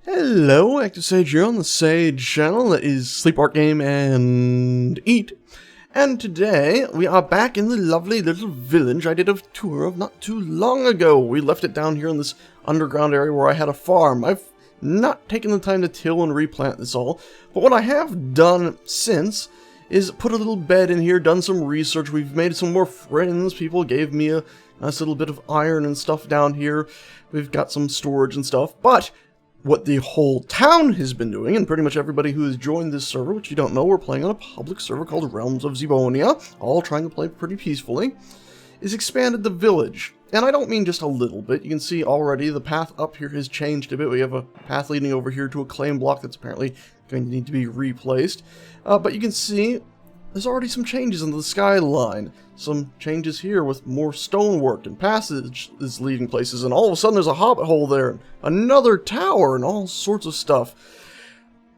Hello, Active Sage here on the Sage channel. That is Sleep, Art, Game, and Eat. And today, we are back in the lovely little village I did a tour of not too long ago. We left it down here in this underground area where I had a farm. I've not taken the time to till and replant this all, but what I have done since is put a little bed in here, done some research, we've made some more friends, people gave me a nice little bit of iron and stuff down here, we've got some storage and stuff, but what the whole town has been doing, and pretty much everybody who has joined this server, which you don't know, we're playing on a public server called Realms of Xebonia, all trying to play pretty peacefully, is expanded the village. And I don't mean just a little bit. You can see already the path up here has changed a bit. We have a path leading over here to a claim block that's apparently going to need to be replaced. But you can see there's already some changes in the skyline. Some changes here with more stonework and passages leading places. And all of a sudden there's a Hobbit Hole there. And another tower and all sorts of stuff.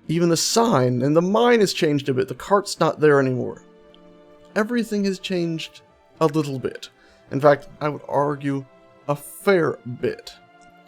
Even the sign and the mine has changed a bit. The cart's not there anymore. Everything has changed a little bit. In fact, I would argue a fair bit.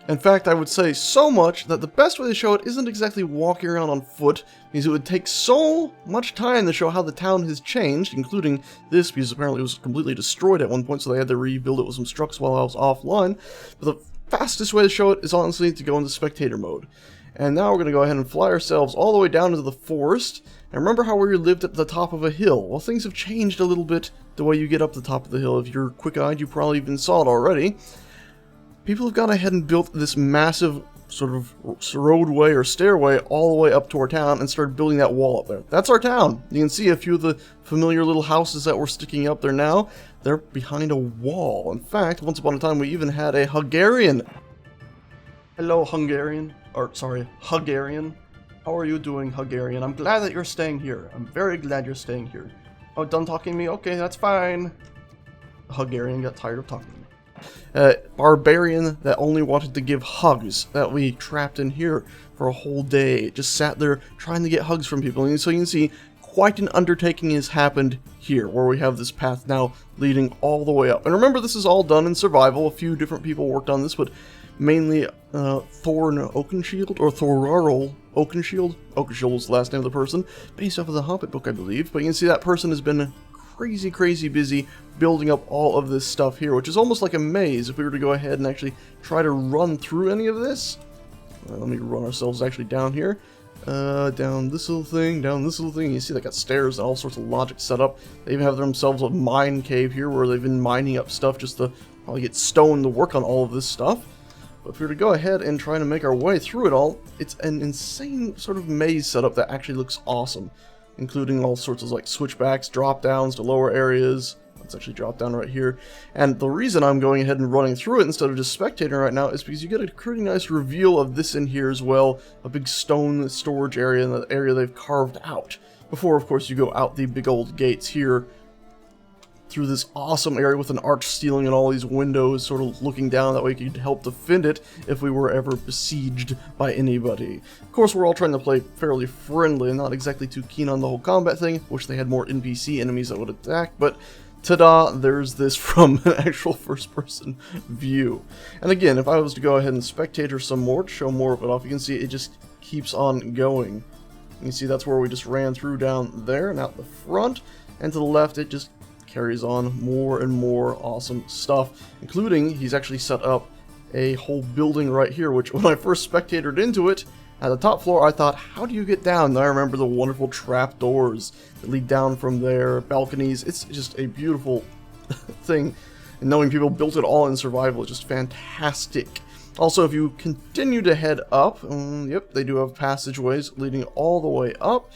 In fact, I would say so much that the best way to show it isn't exactly walking around on foot, because it would take so much time to show how the town has changed, including this, because apparently it was completely destroyed at one point, so they had to rebuild it with some structs while I was offline. But the fastest way to show it is honestly to go into spectator mode. And now we're going to go ahead and fly ourselves all the way down into the forest. And remember how we lived at the top of a hill? Well, things have changed a little bit the way you get up the top of the hill. If you're quick-eyed, you probably even saw it already. People have gone ahead and built this massive sort of roadway or stairway all the way up to our town and started building that wall up there. That's our town. You can see a few of the familiar little houses that were sticking up there now. They're behind a wall. In fact, once upon a time we even had a Hungarian. Hello, Hungarian. Or, sorry, Hungarian. How are you doing, Hungarian? I'm glad that you're staying here. I'm very glad you're staying here. Oh, done talking to me? Okay, that's fine. The Hungarian got tired of talking to me. Barbarian that only wanted to give hugs that we trapped in here for a whole day. Just sat there trying to get hugs from people. And so you can see quite an undertaking has happened here, where we have this path now leading all the way up. And remember, this is all done in survival. A few different people worked on this, but mainly Thorn Oakenshield, or Thorarl Oakenshield. Oakenshield was the last name of the person, based off of the Hobbit book, I believe. But you can see that person has been crazy busy building up all of this stuff here, which is almost like a maze. If we were to go ahead and actually try to run through any of this, let me run ourselves actually down here, down this little thing, down this little thing. You see they got stairs and all sorts of logic set up. They even have themselves a mine cave here where they've been mining up stuff just to probably get stone to work on all of this stuff. But if we were to go ahead and try to make our way through it all, it's an insane sort of maze setup that actually looks awesome, including all sorts of like switchbacks, drop downs to lower areas. Let's actually drop down right here. And the reason I'm going ahead and running through it instead of just spectating right now is because you get a pretty nice reveal of this in here as well. A big stone storage area in the area they've carved out. Before, of course, you go out the big old gates here through this awesome area with an arch ceiling and all these windows sort of looking down. That way you could help defend it if we were ever besieged by anybody. Of course, we're all trying to play fairly friendly and not exactly too keen on the whole combat thing. Wish they had more NPC enemies that would attack, but ta-da, there's this from an actual first-person view. And again, if I was to go ahead and spectator some more to show more of it off, you can see it just keeps on going. You can see that's where we just ran through down there and out the front, and to the left it just carries on more and more awesome stuff, including he's actually set up a whole building right here, which when I first spectated into it, at the top floor, I thought, how do you get down? And I remember the wonderful trap doors that lead down from there, balconies. It's just a beautiful thing. And knowing people built it all in survival is just fantastic. Also, if you continue to head up, yep, they do have passageways leading all the way up.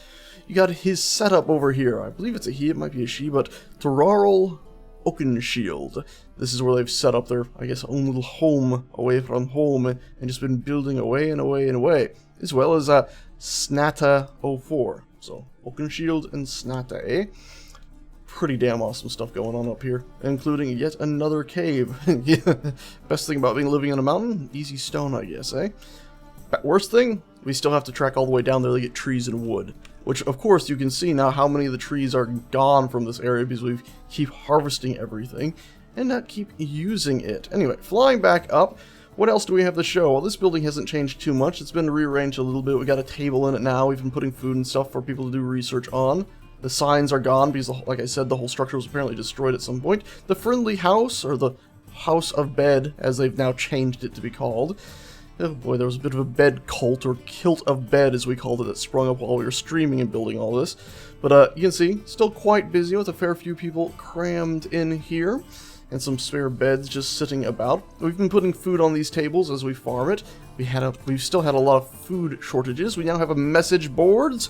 You got his setup over here. I believe it's a he, it might be a she, but Thorarl Oakenshield. This is where they've set up their, I guess, own little home away from home and just been building away and away and away. As well as Snatta 04. So, Oakenshield and Snatta, eh? Pretty damn awesome stuff going on up here, including yet another cave. Best thing about living in a mountain? Easy stone, I guess, eh? But worst thing? We still have to track all the way down there to get trees and wood. Which, of course, you can see now how many of the trees are gone from this area because we keep harvesting everything and not keep using it. Anyway, flying back up, What else do we have to show? Well, this building hasn't changed too much. It's been rearranged a little bit. We got a table in it now. We've been putting food and stuff for people to do research on. The signs are gone because, like I said, the whole structure was apparently destroyed at some point. The friendly house, or the house of bed, as they've now changed it to be called. Oh boy, there was a bit of a bed cult, or kilt of bed as we called it, that sprung up while we were streaming and building all this. But you can see, still quite busy with a fair few people crammed in here. And some spare beds just sitting about. We've been putting food on these tables as we farm it. We've still had a lot of food shortages. We now have a message boards.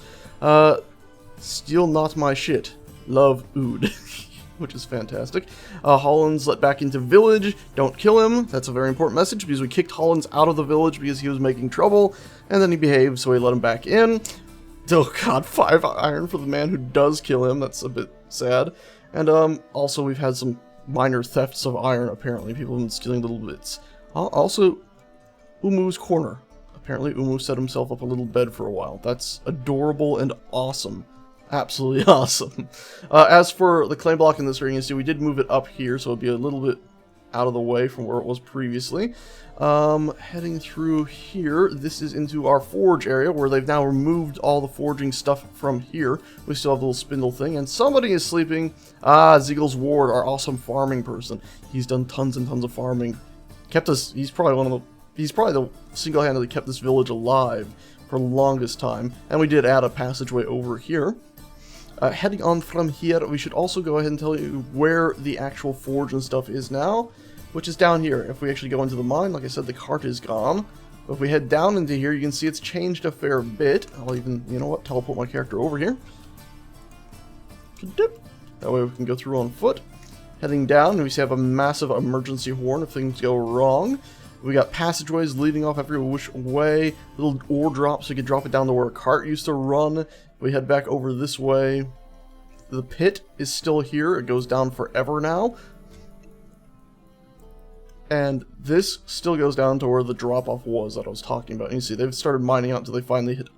Steal not my shit. Love Ood. Which is fantastic. Holland's let back into village. Don't kill him. That's a very important message because we kicked Holland's out of the village because he was making trouble. And then he behaved, so we let him back in. Oh god, 5 iron for the man who does kill him. That's a bit sad. And also we've had some minor thefts of iron, apparently. People have been stealing little bits. Also, Umu's corner. Apparently Umu set himself up a little bed for a while. That's adorable and awesome. Absolutely awesome. As for the claim block in this area, you see we did move it up here, so it'll be a little bit out of the way from where it was previously. Heading through here, this is into our forge area, where they've now removed all the forging stuff from here. We still have the little spindle thing, and somebody is sleeping. Zeagle's Ward, our awesome farming person. He's done tons and tons of farming. Kept us, he's probably the single-handedly kept this village alive for the longest time. And we did add a passageway over here. Heading on from here, we should also go ahead and tell you where the actual forge and stuff is now, which is down here. If we actually go into the mine, like I said, the cart is gone. But if we head down into here, you can see it's changed a fair bit. I'll even, you know what, teleport my character over here. That way we can go through on foot. Heading down, we have a massive emergency horn if things go wrong. We got passageways leading off every which way, little ore drops so you can drop it down to where a cart used to run. We head back over this way. The pit is still here. It goes down forever now. And this still goes down to where the drop-off was that I was talking about. And you see, they've started mining out until they finally hit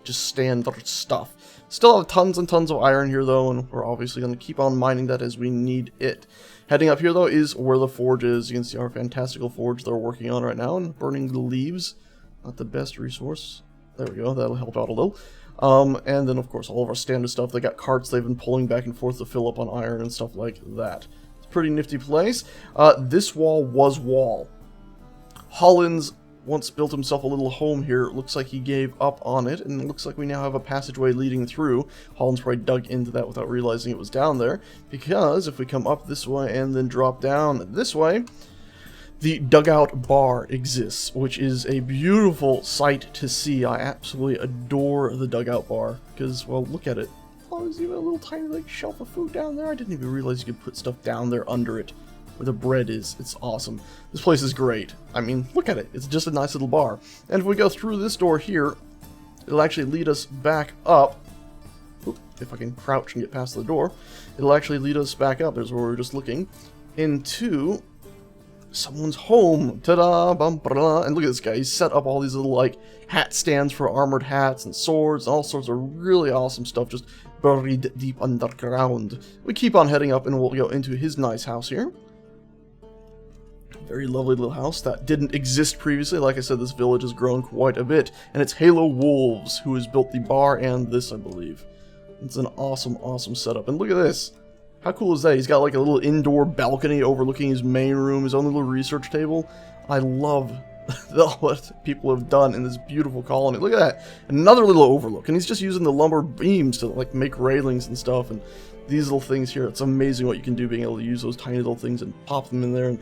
just standard stuff. Still have tons and tons of iron here, though, and we're obviously going to keep on mining that as we need it. Heading up here, though, is where the forge is. You can see our fantastical forge they're working on right now, and burning the leaves. Not the best resource. There we go, that'll help out a little. And then, of course, all of our standard stuff. They got carts they've been pulling back and forth to fill up on iron and stuff like that. It's a pretty nifty place. This wall was wall. Holland's once built himself a little home here. It looks like he gave up on it, and it looks like we now have a passageway leading through. Holland's probably dug into that without realizing it was down there, because if we come up this way and then drop down this way, the dugout bar exists, which is a beautiful sight to see. I absolutely adore the dugout bar, because, well, look at it. Oh, there's even a little tiny like shelf of food down there. I didn't even realize you could put stuff down there under it, where the bread is. It's awesome. This place is great. I mean, look at it. It's just a nice little bar. And if we go through this door here, it'll actually lead us back up. Oop, if I can crouch and get past the door, it'll actually lead us back up. There's where we were just looking, into someone's home. Ta-da! Bum, ba-da. And look at this guy. He's set up all these little, like, hat stands for armored hats and swords and all sorts of really awesome stuff just buried deep underground. We keep on heading up and we'll go into his nice house here. Very lovely little house that didn't exist previously. Like I said, this village has grown quite a bit. And it's Halo Wolves who has built the bar and this, I believe. It's an awesome, awesome setup. And look at this. How cool is that? He's got like a little indoor balcony overlooking his main room, his own little research table. I love what people have done in this beautiful colony. Look at that. Another little overlook. And he's just using the lumber beams to like make railings and stuff. And these little things here, it's amazing what you can do being able to use those tiny little things and pop them in there. And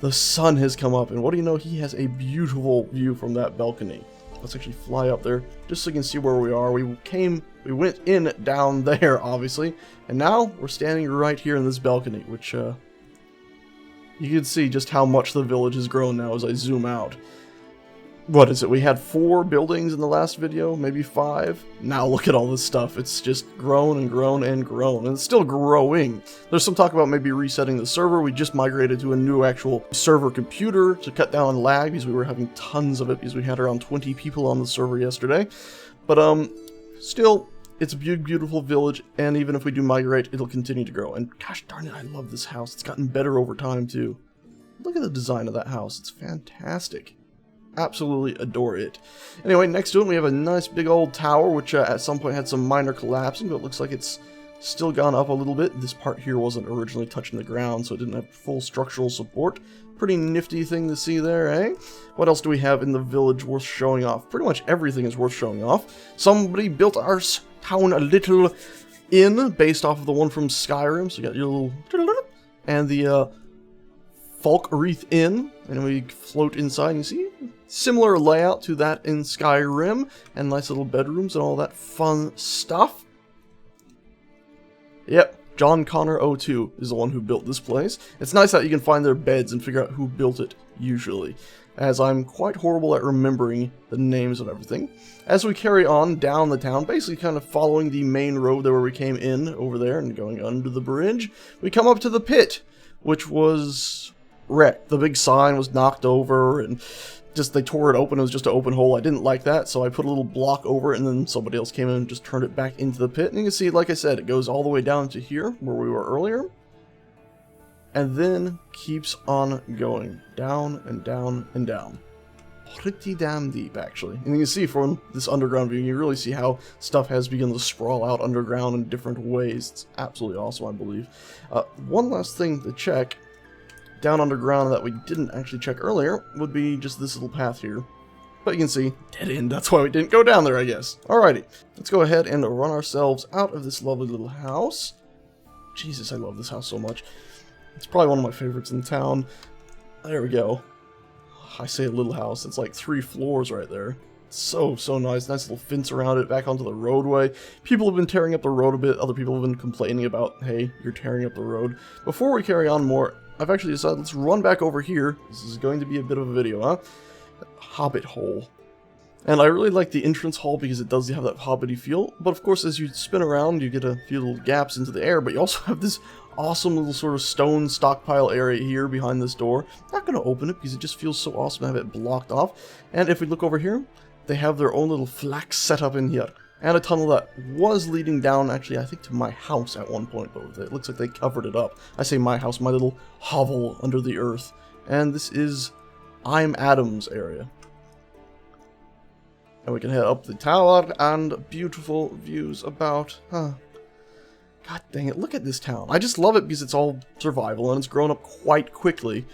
the sun has come up. And what do you know? He has a beautiful view from that balcony. Let's actually fly up there just so you can see where we are. We went in down there, obviously, and now we're standing right here in this balcony, which you can see just how much the village has grown now as I zoom out. What is it? We had 4 buildings in the last video, maybe 5. Now look at all this stuff. It's just grown and grown and grown, and it's still growing. There's some talk about maybe resetting the server. We just migrated to a new actual server computer to cut down on lag because we were having tons of it because we had around 20 people on the server yesterday. But still, it's a beautiful village, and even if we do migrate, it'll continue to grow. And gosh darn it, I love this house. It's gotten better over time too. look at the design of that house. It's fantastic. Absolutely adore it. Anyway, next to it we have a nice big old tower, which at some point had some minor collapsing, but it looks like it's still gone up a little bit. This part here wasn't originally touching the ground, so it didn't have full structural support. Pretty nifty thing to see there, eh? What else do we have in the village worth showing off? Pretty much everything is worth showing off. Somebody built our town a little inn based off of the one from Skyrim. So you got your little... and the Falkreath Inn. And we float inside and you see similar layout to that in Skyrim. And nice little bedrooms and all that fun stuff. Yep. John Connor 02 is the one who built this place. It's nice that you can find their beds and figure out who built it, usually, as I'm quite horrible at remembering the names of everything. As we carry on down the town, basically kind of following the main road there where we came in over there and going under the bridge, we come up to the pit, which was wrecked. The big sign was knocked over and just they tore it open. It was just an open hole. I didn't like that, so I put a little block over it, and then somebody else came in and just turned it back into the pit. And you can see, like I said, it goes all the way down to here, where we were earlier, and then keeps on going down and down and down. Pretty damn deep, actually. And you can see from this underground view, you really see how stuff has begun to sprawl out underground in different ways. It's absolutely awesome, I believe. One last thing to check down underground that we didn't actually check earlier would be just this little path here. But you can see, dead end, that's why we didn't go down there, I guess. Alrighty, let's go ahead and run ourselves out of this lovely little house. Jesus, I love this house so much. It's probably one of my favorites in town. There we go. I say a little house, it's like 3 floors right there. So nice. Nice little fence around it, back onto the roadway. People have been tearing up the road a bit. Other people have been complaining about, hey, you're tearing up the road. Before we carry on more, I've actually decided let's run back over here. This is going to be a bit of a video, huh? Hobbit Hole. And I really like the entrance hall because it does have that hobbity feel. But of course, as you spin around, you get a few little gaps into the air. But you also have this awesome little sort of stone stockpile area here behind this door. Not going to open it because it just feels so awesome to have it blocked off. And if we look over here, they have their own little flax setup in here. And a tunnel that was leading down, actually, I think to my house at one point, but it looks like they covered it up. I say my house, my little hovel under the earth. And this is I'm Adam's area. And we can head up the tower and beautiful views about, God dang it, look at this town. I just love it because it's all survival and it's grown up quite quickly.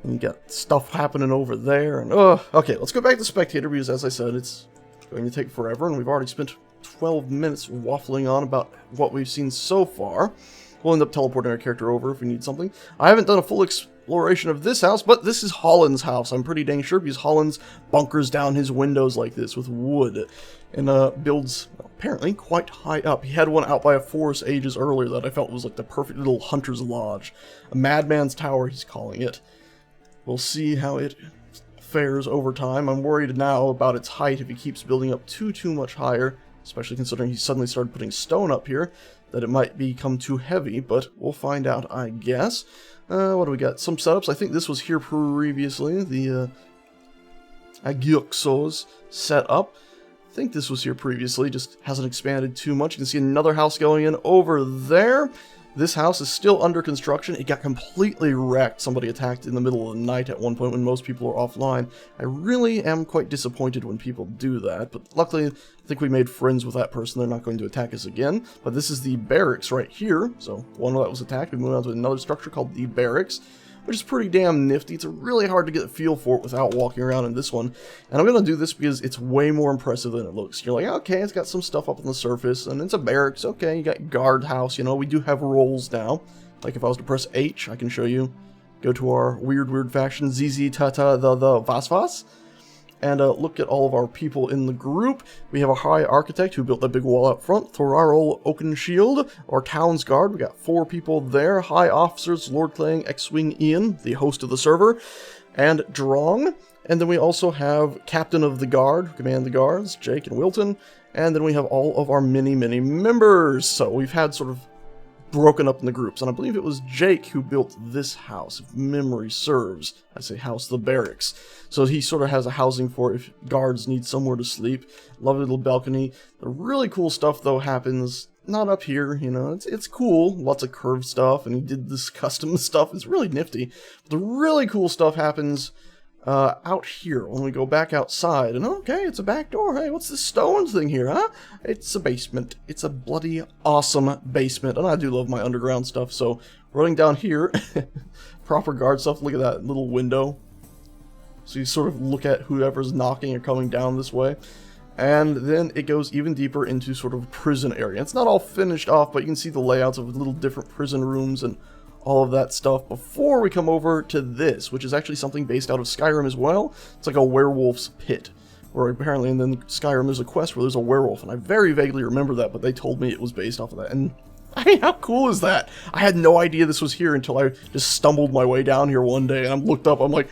And you got stuff happening over there and, okay, let's go back to Spectator because as I said, it's going to take forever, and we've already spent 12 minutes waffling on about what we've seen so far. We'll end up teleporting our character over if we need something. I haven't done a full exploration of this house, but this is Holland's house. I'm pretty dang sure because Holland's bunkers down his windows like this with wood and builds, apparently, quite high up. He had one out by a forest ages earlier that I felt was like the perfect little hunter's lodge. A madman's tower, he's calling it. We'll see how it fares over time. I'm worried now about its height if he keeps building up too much higher, especially considering he suddenly started putting stone up here, that it might become too heavy, but we'll find out, I guess. What do we got? Some setups. I think this was here previously, the Agyuxos set up. I think this was here previously, just hasn't expanded too much. You can see another house going in over there. This house is still under construction. It got completely wrecked. Somebody attacked in the middle of the night at one point when most people are offline. I really am quite disappointed when people do that, but luckily I think we made friends with that person. They're not going to attack us again. But this is the Barracks right here. So one that was attacked. We moved on to another structure called the Barracks, which is pretty damn nifty. It's really hard to get a feel for it without walking around in this one. And I'm going to do this because it's way more impressive than it looks. You're like, okay, it's got some stuff up on the surface, and it's a barracks. Okay, you got guardhouse, you know, we do have roles now. Like if I was to press H, I can show you. Go to our weird faction, ZZ Tata the Vasvas. And look at all of our people in the group. We have a high architect who built that big wall out front. Thorarl Oakenshield, our town's guard. We got 4 people there. High officers, Lord Clang, X-Wing Ian, the host of the server, and Drong. And then we also have Captain of the Guard, who command the guards, Jake and Wilton. And then we have all of our many members. So we've had sort of broken up in the groups, and I believe it was Jake who built this house, if memory serves. I say house, the barracks. So he sort of has a housing for if guards need somewhere to sleep. Lovely little balcony. The really cool stuff, though, happens not up here, you know. It's cool, lots of curved stuff, and he did this custom stuff. It's really nifty. But the really cool stuff happens out here when we go back outside. And okay, it's a back door. Hey, what's this stone thing here, huh? It's a basement. It's a bloody awesome basement, and I do love my underground stuff. So running down here, proper guard stuff. Look at that little window. So you sort of look at whoever's knocking or coming down this way. And then it goes even deeper into sort of prison area. It's not all finished off, but you can see the layouts of little different prison rooms and all of that stuff before we come over to this, which is actually something based out of Skyrim as well. It's like a werewolf's pit, where apparently in the Skyrim there's a quest where there's a werewolf, and I very vaguely remember that, but they told me it was based off of that. And I mean, how cool is that? I had no idea this was here until I just stumbled my way down here one day, and I looked up, I'm like,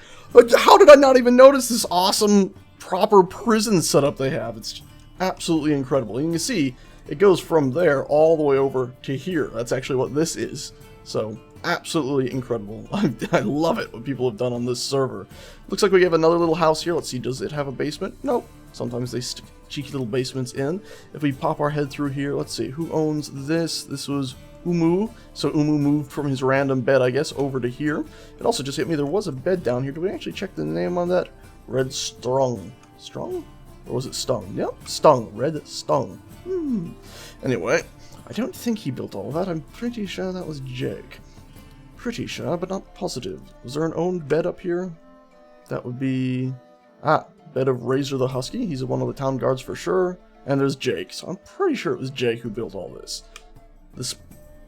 how did I not even notice this awesome proper prison setup they have? It's absolutely incredible. You can see it goes from there all the way over to here. That's actually what this is. So absolutely incredible. I love it what people have done on this server. Looks like we have another little house here. Let's see, does it have a basement? Nope. Sometimes they stick cheeky little basements in. If we pop our head through here, let's see, who owns this? This was Umu. So Umu moved from his random bed, I guess, over to here. It also just hit me, there was a bed down here. Did we actually check the name on that? Red Strung. Strung? Or was it Stung? Yep, Stung. Red Stung. Anyway, I don't think he built all of that. I'm pretty sure that was Jake. Pretty sure, but not positive. Was there an owned bed up here? That would be... bed of Razor the Husky. He's one of the town guards for sure. And there's Jake. So I'm pretty sure it was Jake who built all this. This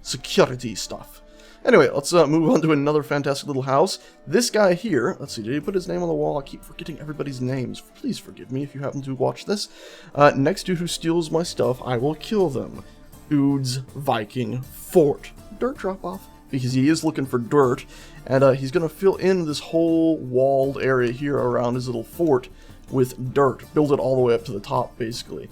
security stuff. Anyway, let's move on to another fantastic little house. This guy here, let's see, did he put his name on the wall? I keep forgetting everybody's names. Please forgive me if you happen to watch this. Next dude who steals my stuff, I will kill them. Ood's Viking Fort. Dirt drop-off, because he is looking for dirt, and he's going to fill in this whole walled area here around his little fort with dirt. Build it all the way up to the top, basically.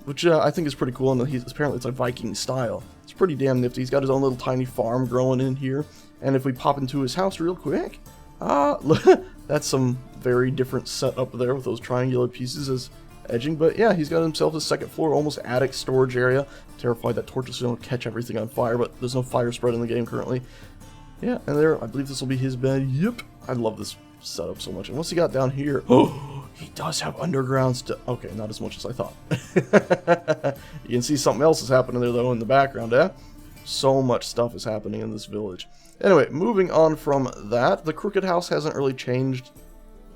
Which I think is pretty cool, and apparently it's like Viking style. It's pretty damn nifty. He's got his own little tiny farm growing in here. And if we pop into his house real quick, that's some very different setup there with those triangular pieces as edging. But yeah, he's got himself a second floor, almost attic storage area. I'm terrified that torches don't catch everything on fire, but there's no fire spread in the game currently. Yeah, and there, I believe this will be his bed. Yep, I love this setup so much. And what's he got down here? Oh, he does have underground stuff. Okay, not as much as I thought. You can see something else is happening there, though, in the background, eh? So much stuff is happening in this village. Anyway, moving on from that, the Crooked House hasn't really changed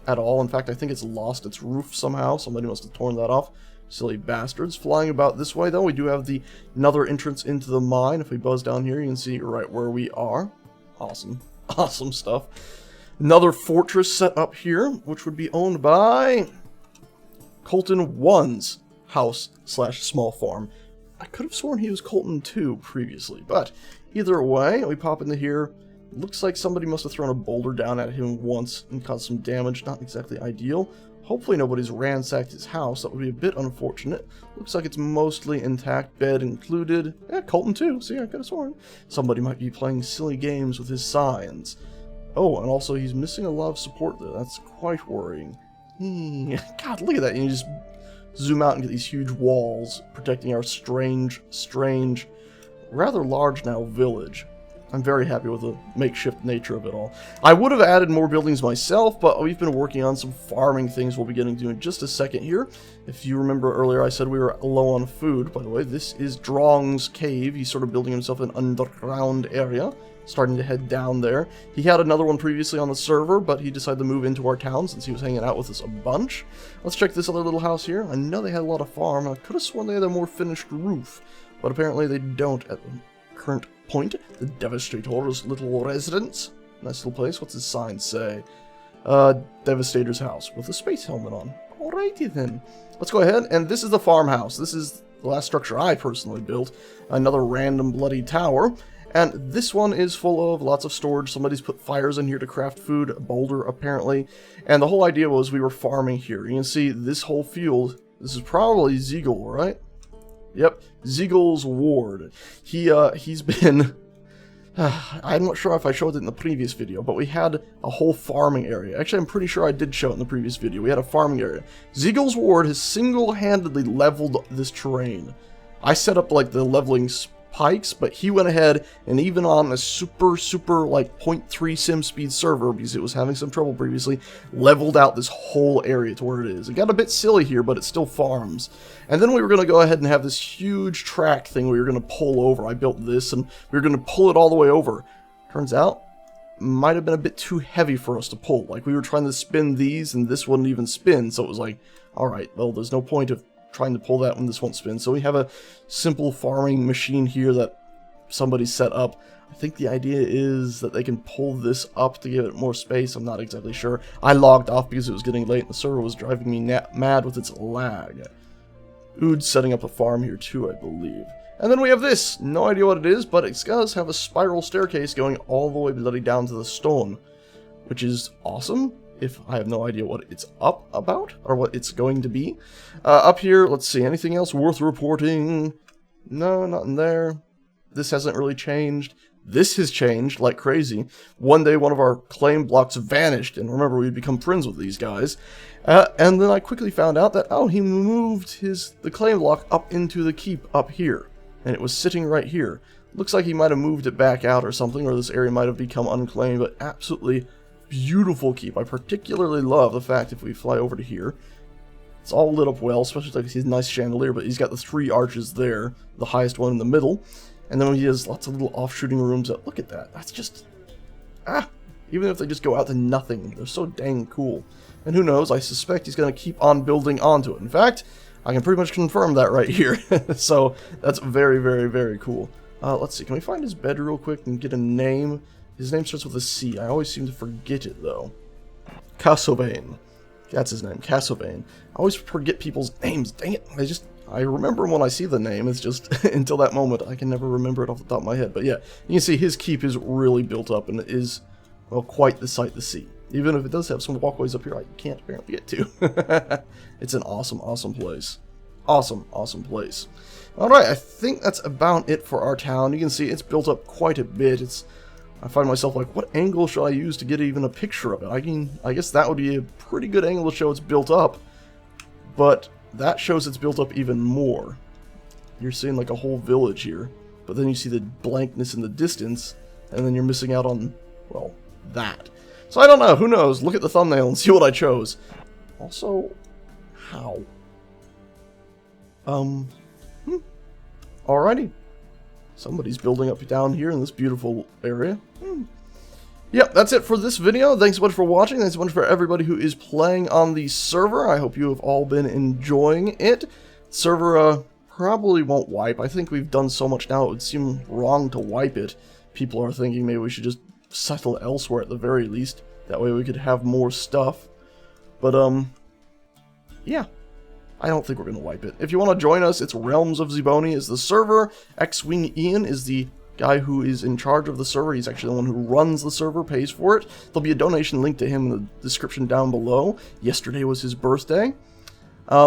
at all. In fact, I think it's lost its roof somehow. Somebody must have torn that off. Silly bastards. Flying about this way, though, we do have the another entrance into the mine. If we buzz down here, you can see right where we are. Awesome. Awesome stuff. Another fortress set up here, which would be owned by Colton 1's house / small farm. I could have sworn he was Colton 2 previously, but either way, we pop into here. Looks like somebody must have thrown a boulder down at him once and caused some damage. Not exactly ideal. Hopefully nobody's ransacked his house. That would be a bit unfortunate. Looks like it's mostly intact, bed included. Yeah, Colton 2. See, I could have sworn. Somebody might be playing silly games with his signs. Oh, and also he's missing a lot of support there. That's quite worrying. God, look at that. And you just zoom out and get these huge walls protecting our strange, rather large now village. I'm very happy with the makeshift nature of it all. I would have added more buildings myself, but we've been working on some farming things we'll be getting to in just a second here. If you remember earlier, I said we were low on food. By the way, this is Drong's cave. He's sort of building himself an underground area, starting to head down there. He had another one previously on the server, but he decided to move into our town since he was hanging out with us a bunch. Let's check this other little house here. I know they had a lot of farm. I could have sworn they had a more finished roof, but apparently they don't at the current point. The Devastator's little residence. Nice little place. What's his sign say? Devastator's house with a space helmet on. Alrighty then. Let's go ahead, and this is the farmhouse. This is the last structure I personally built. Another random bloody tower. And this one is full of lots of storage. Somebody's put fires in here to craft food, a boulder apparently. And the whole idea was we were farming here. You can see this whole field. This is probably Ziegel, right? Yep, Ziegel's ward. He's been... I'm not sure if I showed it in the previous video, but we had a whole farming area. Actually, I'm pretty sure I did show it in the previous video. We had a farming area. Ziegel's ward has single-handedly leveled this terrain. I set up like the leveling spikes, but he went ahead and even on a super like 0.3 sim speed server, because it was having some trouble previously, leveled out this whole area to where it is. It got a bit silly here, but it still farms. And then we were going to go ahead and have this huge track thing we were going to pull over. I built this and we were going to pull it all the way over. Turns out, might have been a bit too heavy for us to pull. Like, we were trying to spin these and this wouldn't even spin, so it was like, alright, well, there's no point of trying to pull that when this won't spin. So we have a simple farming machine here that somebody set up. I think the idea is that they can pull this up to give it more space. I'm not exactly sure. I logged off because it was getting late and the server was driving me mad with its lag. Ood's setting up a farm here too, I believe. And then we have this. No idea what it is, but it does have a spiral staircase going all the way bloody down to the stone, which is awesome. If I have no idea what it's up about, or what it's going to be. Up here, let's see, anything else worth reporting? No, nothing there. This hasn't really changed. This has changed like crazy. One day one of our claim blocks vanished, and remember, we'd become friends with these guys. And then I quickly found out that, oh, he moved the claim block up into the keep up here. And it was sitting right here. Looks like he might have moved it back out or something, or this area might have become unclaimed, but absolutely beautiful keep. I particularly love the fact if we fly over to here, it's all lit up well, especially like he's a nice chandelier, but he's got the 3 arches there, the highest one in the middle, and then he has lots of little offshooting rooms. Look at that. That's just, even if they just go out to nothing, they're so dang cool. And who knows, I suspect he's going to keep on building onto it. In fact, I can pretty much confirm that right here. So that's very cool. Let's see, can we find his bed real quick and get a name? His name starts with a C. I always seem to forget it, though. Castlevane. That's his name, Castlevane. I always forget people's names. Dang it. I remember when I see the name. It's just, until that moment, I can never remember it off the top of my head. But yeah, you can see his keep is really built up, and it is, well, quite the sight to see. Even if it does have some walkways up here I can't apparently get to. It's an awesome place. Awesome place. Alright, I think that's about it for our town. You can see it's built up quite a bit. I find myself like, what angle should I use to get even a picture of it? I guess that would be a pretty good angle to show it's built up, but that shows it's built up even more. You're seeing like a whole village here, but then you see the blankness in the distance, and then you're missing out on, well, that. So I don't know, who knows? Look at the thumbnail and see what I chose. Also, how? Alrighty. Somebody's building up down here in this beautiful area. Yep, that's it for this video. Thanks so much for watching. Thanks so much for everybody who is playing on the server. I hope you have all been enjoying it. Server probably won't wipe. I think we've done so much now it would seem wrong to wipe it. People are thinking maybe we should just settle elsewhere at the very least. That way we could have more stuff. But, yeah. I don't think we're going to wipe it. If you want to join us, it's Realms of Xebonia is the server. X-Wing Ian is the guy who is in charge of the server. He's actually the one who runs the server, pays for it. There'll be a donation link to him in the description down below. Yesterday was his birthday.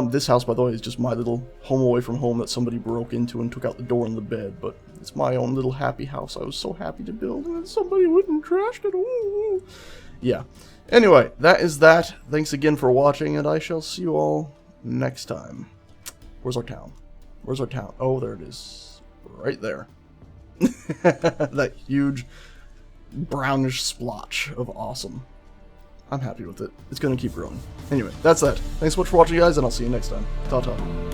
This house, by the way, is just my little home away from home that somebody broke into and took out the door and the bed. But it's my own little happy house I was so happy to build, and then somebody went and trashed it. Ooh. Yeah. Anyway, that is that. Thanks again for watching, and I shall see you all next time. Where's our town? Where's our town? Oh, there it is. Right there. That huge brownish splotch of awesome. I'm happy with it. It's going to keep growing. Anyway, that's that. Thanks so much for watching, guys, and I'll see you next time. Ta-ta.